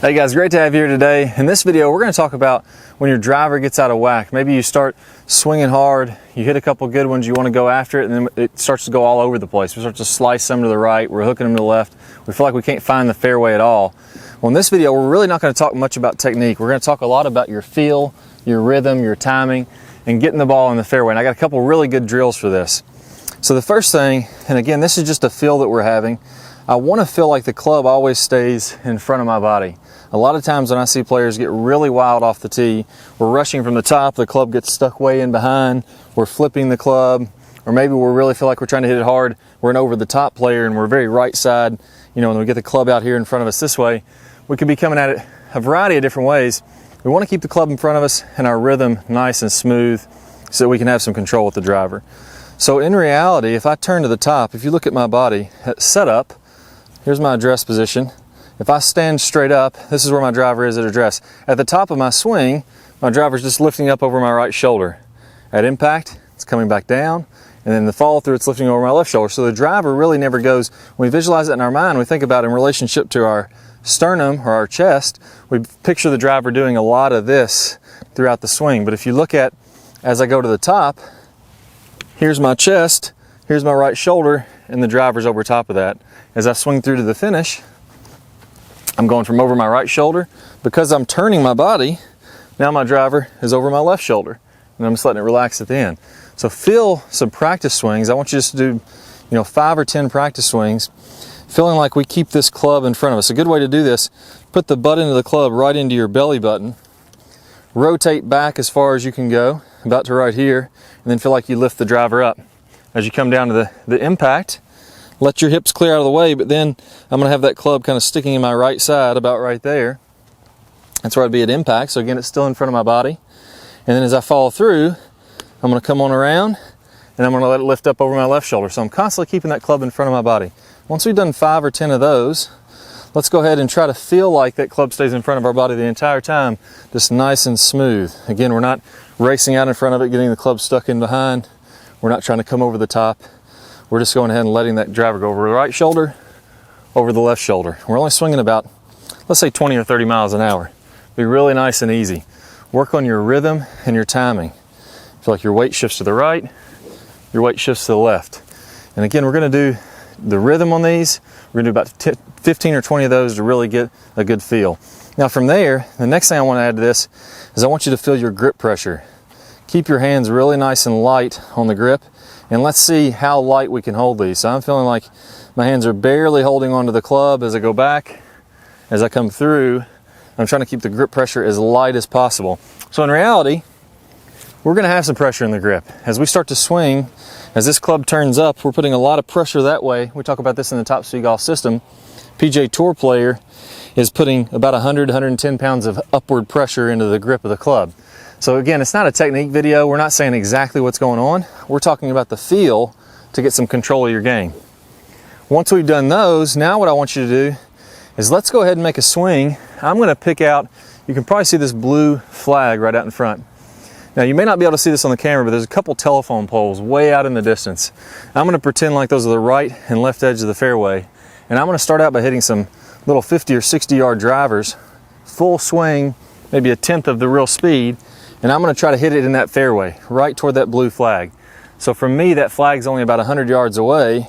Hey guys, great to have you here today. In this video, we're going to talk about when your driver gets out of whack. Maybe you start swinging hard, you hit a couple good ones, you want to go after it, and then it starts to go all over the place. We start to slice some to the right, we're hooking them to the left. We feel like we can't find the fairway at all. Well, in this video, we're really not going to talk much about technique. We're going to talk a lot about your feel, your rhythm, your timing, and getting the ball in the fairway. And I got a couple really good drills for this. So the first thing, and again, this is just a feel that we're having, I want to feel like the club always stays in front of my body. A lot of times when I see players get really wild off the tee, we're rushing from the top, the club gets stuck way in behind, we're flipping the club, or maybe we really feel like we're trying to hit it hard, we're an over the top player and we're very right side, when we get the club out here in front of us this way, we could be coming at it a variety of different ways. We want to keep the club in front of us and our rhythm nice and smooth so that we can have some control with the driver. So in reality, if I turn to the top, if you look at my body set up, here's my address position. If I stand straight up, this is where my driver is at address. At the top of my swing, my driver's just lifting up over my right shoulder. At impact, it's coming back down, and then the follow through, it's lifting over my left shoulder. So the driver really never goes, when we visualize it in our mind, we think about it in relationship to our sternum or our chest, we picture the driver doing a lot of this throughout the swing. But if you look at, as I go to the top, here's my chest, here's my right shoulder, and the driver's over top of that. As I swing through to the finish, I'm going from over my right shoulder. Because I'm turning my body, now my driver is over my left shoulder. And I'm just letting it relax at the end. So feel some practice swings. I want you just to do 5 or 10 practice swings, feeling like we keep this club in front of us. A good way to do this, put the butt end of the club right into your belly button. Rotate back as far as you can go, about to right here, and then feel like you lift the driver up. As you come down to the impact, let your hips clear out of the way, but then I'm going to have that club kind of sticking in my right side, about right there. That's where I'd be at impact, so again, it's still in front of my body. And then as I follow through, I'm going to come on around, and I'm going to let it lift up over my left shoulder. So I'm constantly keeping that club in front of my body. Once we've done 5 or 10 of those, let's go ahead and try to feel like that club stays in front of our body the entire time, just nice and smooth. Again, we're not racing out in front of it, getting the club stuck in behind. We're not trying to come over the top. We're just going ahead and letting that driver go over the right shoulder, over the left shoulder. We're only swinging about, let's say 20 or 30 miles an hour. Be really nice and easy. Work on your rhythm and your timing. Feel like your weight shifts to the right, your weight shifts to the left. And again, we're going to do the rhythm on these. We're going to do about 15 or 20 of those to really get a good feel. Now from there, the next thing I want to add to this is I want you to feel your grip pressure. Keep your hands really nice and light on the grip, and let's see how light we can hold these. So I'm feeling like my hands are barely holding onto the club as I go back. As I come through, I'm trying to keep the grip pressure as light as possible. So in reality, we're going to have some pressure in the grip. As we start to swing, as this club turns up, we're putting a lot of pressure that way. We talk about this in the Top Speed Golf system. PGA Tour player is putting about 100 to 110 pounds of upward pressure into the grip of the club. So again, it's not a technique video. We're not saying exactly what's going on. We're talking about the feel to get some control of your game. Once we've done those, now what I want you to do is let's go ahead and make a swing. I'm going to pick out, you can probably see this blue flag right out in front. Now you may not be able to see this on the camera, but there's a couple telephone poles way out in the distance. I'm going to pretend like those are the right and left edge of the fairway. And I'm going to start out by hitting some little 50 or 60 yard drivers, full swing, maybe a tenth of the real speed. And I'm going to try to hit it in that fairway, right toward that blue flag. So for me, that flag's only about 100 yards away,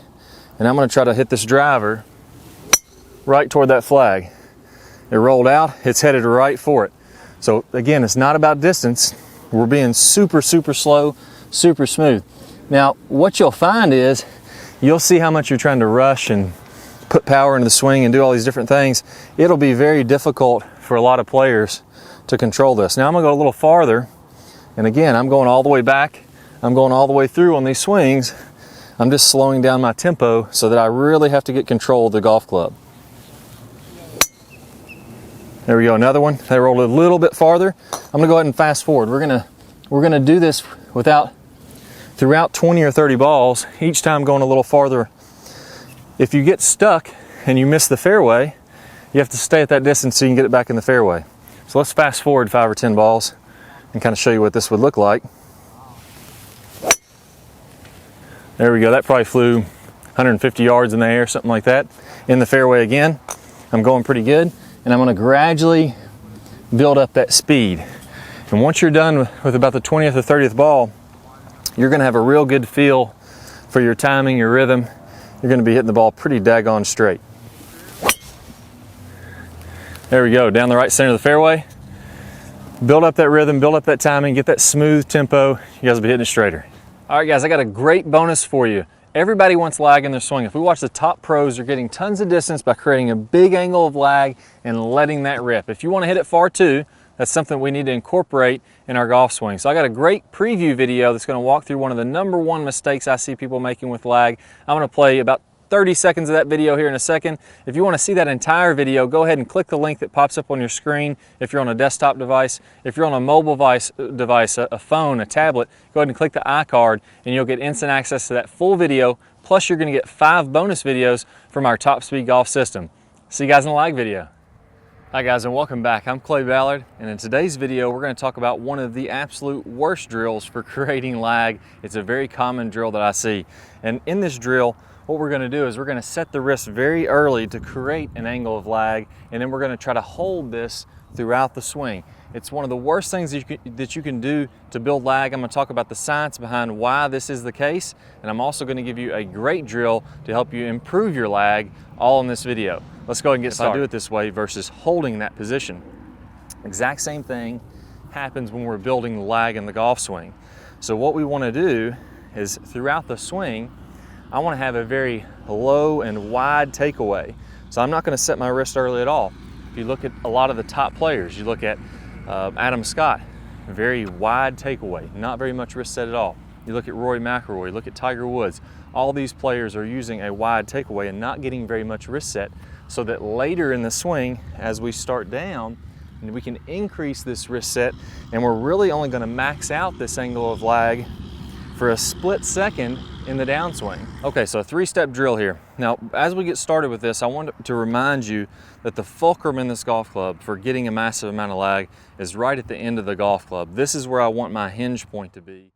and I'm going to try to hit this driver right toward that flag. It rolled out, it's headed right for it. So again, it's not about distance. We're being super, super slow, super smooth. Now, what you'll find is, you'll see how much you're trying to rush and put power into the swing and do all these different things. It'll be very difficult for a lot of players to control this. Now I'm going to go a little farther, and again, I'm going all the way back, I'm going all the way through on these swings. I'm just slowing down my tempo so that I really have to get control of the golf club. There we go, another one. They rolled a little bit farther. I'm going to go ahead and fast forward. We're gonna do this throughout 20 or 30 balls, each time going a little farther. If you get stuck and you miss the fairway, you have to stay at that distance so you can get it back in the fairway. So let's fast forward 5 or 10 balls and kind of show you what this would look like. There we go, that probably flew 150 yards in the air, something like that. In the fairway again, I'm going pretty good. and I'm going to gradually build up that speed. And once you're done with about the 20th or 30th ball, you're going to have a real good feel for your timing, your rhythm. You're going to be hitting the ball pretty daggone straight. There we go, down the right center of the fairway. Build up that rhythm, build up that timing, get that smooth tempo. You guys will be hitting it straighter. All right, guys, I got a great bonus for you. Everybody wants lag in their swing. If we watch the top pros, they're getting tons of distance by creating a big angle of lag and letting that rip. If you want to hit it far too, that's something we need to incorporate in our golf swing. So I got a great preview video that's going to walk through one of the #1 mistakes I see people making with lag. I'm going to play about 30 seconds of that video here in a second. If you want to see that entire video, go ahead and click the link that pops up on your screen if you're on a desktop device. If you're on a mobile device, a phone, a tablet, go ahead and click the iCard and you'll get instant access to that full video. Plus you're going to get 5 bonus videos from our Top Speed Golf system. See you guys in the lag video. Hi guys, and welcome back. I'm Clay Ballard, and in today's video we're going to talk about one of the absolute worst drills for creating lag. It's a very common drill that I see. And in this drill, what we're going to do is we're going to set the wrist very early to create an angle of lag, and then we're going to try to hold this throughout the swing. It's one of the worst things that you can do to build lag. I'm going to talk about the science behind why this is the case, and I'm also going to give you a great drill to help you improve your lag, all in this video. Let's go ahead and get started. If I do it this way versus holding that position, exact same thing happens when we're building lag in the golf swing. So what we want to do is throughout the swing, I want to have a very low and wide takeaway. So I'm not going to set my wrist early at all. If you look at a lot of the top players, you look at Adam Scott, very wide takeaway, not very much wrist set at all. You look at Rory McIlroy, you look at Tiger Woods. All these players are using a wide takeaway and not getting very much wrist set, so that later in the swing, as we start down, we can increase this wrist set, and we're really only going to max out this angle of lag for a split second in the downswing. Okay, so a 3-step drill here. Now, as we get started with this, I want to remind you that the fulcrum in this golf club for getting a massive amount of lag is right at the end of the golf club. This is where I want my hinge point to be.